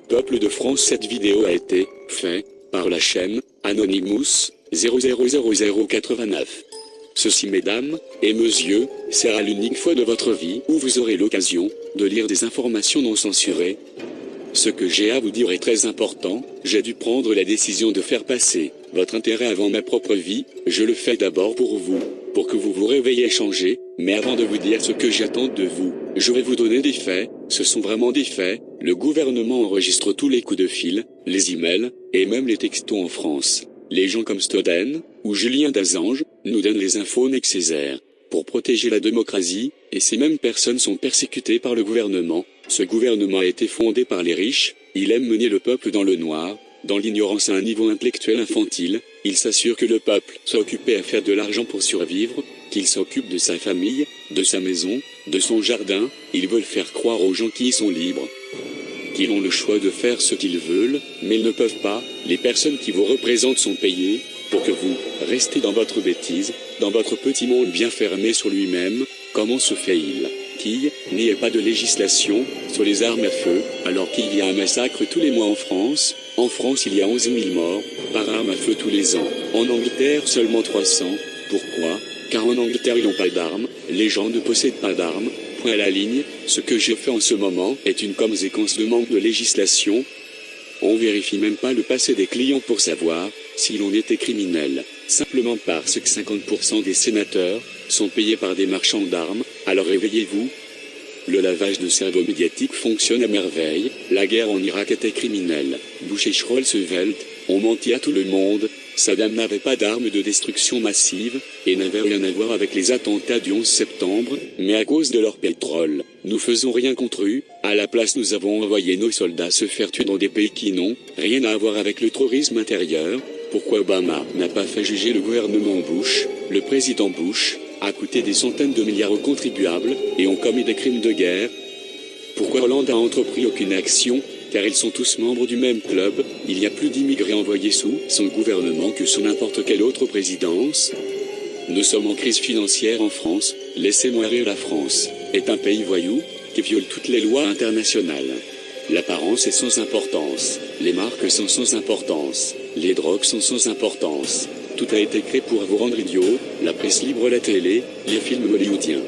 Peuple de France, cette vidéo a été faite par la chaîne Anonymous 000089. Ceci, mesdames et messieurs, sera l'unique fois de votre vie où vous aurez l'occasion de lire des informations non censurées. Ce que j'ai à vous dire est très important. J'ai dû prendre la décision de faire passer votre intérêt avant ma propre vie. Je le fais d'abord pour vous, pour que vous vous réveillez et changez. Mais avant de vous dire ce que j'attends de vous, je vais vous donner des faits. Ce sont vraiment des faits. Le gouvernement enregistre tous les coups de fil, les emails, et même les textos en France. Les gens comme Snowden ou Julien Assange nous donnent les infos nécessaires pour protéger la démocratie, et ces mêmes personnes sont persécutées par le gouvernement. Ce gouvernement a été fondé par les riches. Il aime mener le peuple dans le noir, dans l'ignorance à un niveau intellectuel infantile. Il s'assure que le peuple soit occupé à faire de l'argent pour survivre, qu'il s'occupe de sa famille, de sa maison, de son jardin. Ils veulent faire croire aux gens qui sont libres, qu'ils ont le choix de faire ce qu'ils veulent, mais ils ne peuvent pas. Les personnes qui vous représentent sont payées pour que vous restez dans votre bêtise, dans votre petit monde bien fermé sur lui-même. Comment se fait-il qu'il n'y ait pas de législation sur les armes à feu, alors qu'il y a un massacre tous les mois en France? En France, il y a 11 000 morts par arme à feu tous les ans. En Angleterre, seulement 300. Pourquoi? Car en Angleterre, ils n'ont pas d'armes, les gens ne possèdent pas d'armes. Point à la ligne. Ce que je fais en ce moment est une conséquence de manque de législation. On vérifie même pas le passé des clients pour savoir si l'on était criminel, simplement parce que 50% des sénateurs sont payés par des marchands d'armes. Alors réveillez-vous. Le lavage de cerveau médiatique fonctionne à merveille. La guerre en Irak était criminelle. Bush et Roosevelt ont menti à tout le monde. Saddam n'avait pas d'armes de destruction massive, et n'avait rien à voir avec les attentats du 11 septembre, mais à cause de leur pétrole, nous faisons rien contre eux. À la place, nous avons envoyé nos soldats se faire tuer dans des pays qui n'ont rien à voir avec le terrorisme intérieur. Pourquoi Obama n'a pas fait juger le gouvernement Bush? Le président Bush a coûté des centaines de milliards aux contribuables, et ont commis des crimes de guerre. Pourquoi Hollande a entrepris aucune action? Car ils sont tous membres du même club. Il y a plus d'immigrés envoyés sous son gouvernement que sous n'importe quelle autre présidence. Nous sommes en crise financière en France. Laissez-moi rire. La France est un pays voyou qui viole toutes les lois internationales. L'apparence est sans importance. Les marques sont sans importance. Les drogues sont sans importance. Tout a été créé pour vous rendre idiots. La presse libre, la télé, les films hollywoodiens,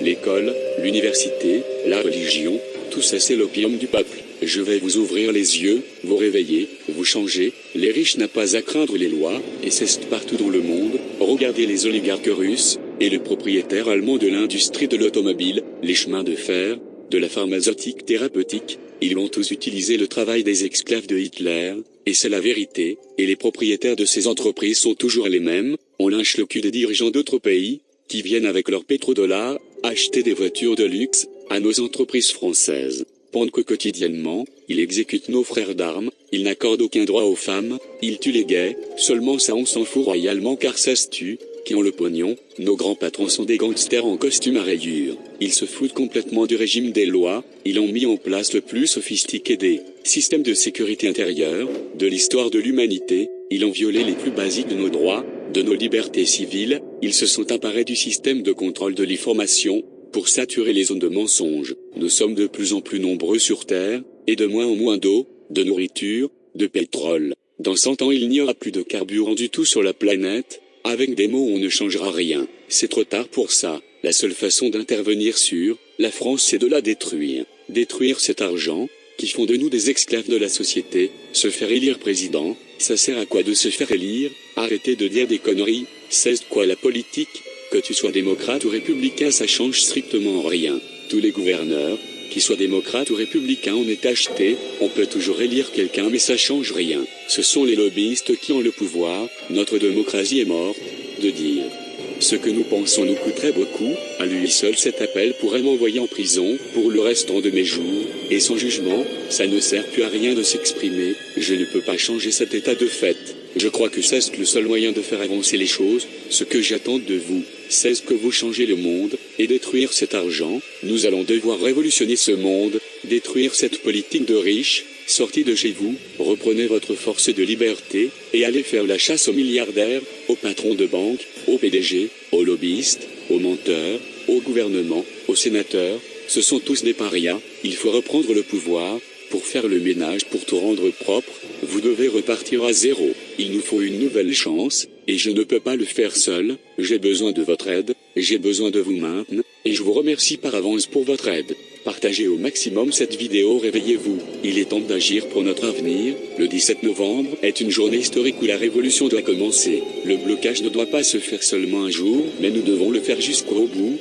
l'école, l'université, la religion, tout ça c'est l'opium du peuple. Je vais vous ouvrir les yeux, vous réveiller, vous changer. Les riches n'ont pas à craindre les lois, et c'est partout dans le monde. Regardez les oligarques russes, et le propriétaire allemand de l'industrie de l'automobile, les chemins de fer, de la pharmaceutique thérapeutique. Ils vont tous utiliser le travail des esclaves de Hitler, et c'est la vérité, et les propriétaires de ces entreprises sont toujours les mêmes. On lynche le cul des dirigeants d'autres pays, qui viennent avec leurs pétrodollars, acheter des voitures de luxe, à nos entreprises françaises. Pendant que quotidiennement, il exécute nos frères d'armes, il n'accorde aucun droit aux femmes, il tue les gays, seulement ça on s'en fout royalement car ça se tue, qui ont le pognon. Nos grands patrons sont des gangsters en costume à rayures. Ils se foutent complètement du régime des lois. Ils ont mis en place le plus sophistiqué des systèmes de sécurité intérieure de l'histoire de l'humanité. Ils ont violé les plus basiques de nos droits, de nos libertés civiles. Ils se sont emparés du système de contrôle de l'information pour saturer les zones de mensonges. Nous sommes de plus en plus nombreux sur Terre, et de moins en moins d'eau, de nourriture, de pétrole. Dans 100 ans il n'y aura plus de carburant du tout sur la planète. Avec des mots on ne changera rien. C'est trop tard pour ça. La seule façon d'intervenir sur la France c'est de la détruire. Détruire cet argent, qui font de nous des esclaves de la société. Se faire élire président, ça sert à quoi de se faire élire? Arrêtez de dire des conneries. C'est quoi la politique? Que tu sois démocrate ou républicain ça change strictement rien. Tous les gouverneurs, qu'ils soient démocrates ou républicains, on est acheté. On peut toujours élire quelqu'un mais ça change rien. Ce sont les lobbyistes qui ont le pouvoir. Notre démocratie est morte. De dire ce que nous pensons nous coûterait beaucoup. À lui seul cet appel pourrait m'envoyer en prison pour le restant de mes jours. Et sans jugement, ça ne sert plus à rien de s'exprimer. Je ne peux pas changer cet état de fait. Je crois que c'est le seul moyen de faire avancer les choses. Ce que j'attends de vous, c'est que vous changez le monde, et détruire cet argent. Nous allons devoir révolutionner ce monde, détruire cette politique de riches. Sortez de chez vous, reprenez votre force de liberté, et allez faire la chasse aux milliardaires, aux patrons de banque, aux PDG, aux lobbyistes, aux menteurs, au gouvernement, aux sénateurs. Ce sont tous des parias. Il faut reprendre le pouvoir, Pour faire le ménage, pour tout rendre propre, vous devez repartir à zéro. Il nous faut une nouvelle chance, et je ne peux pas le faire seul, j'ai besoin de votre aide, j'ai besoin de vous maintenant, et je vous remercie par avance pour votre aide. Partagez au maximum cette vidéo, réveillez-vous, il est temps d'agir pour notre avenir. Le 17 novembre est une journée historique où la révolution doit commencer. Le blocage ne doit pas se faire seulement un jour, mais nous devons le faire jusqu'au bout.